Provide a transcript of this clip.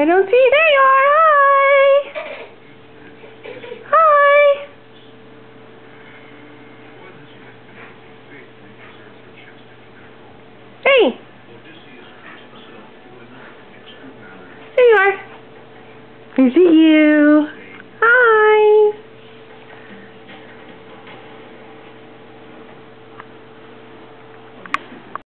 don't see. There you are. Hi. Hi. Hey. There you are. I see you.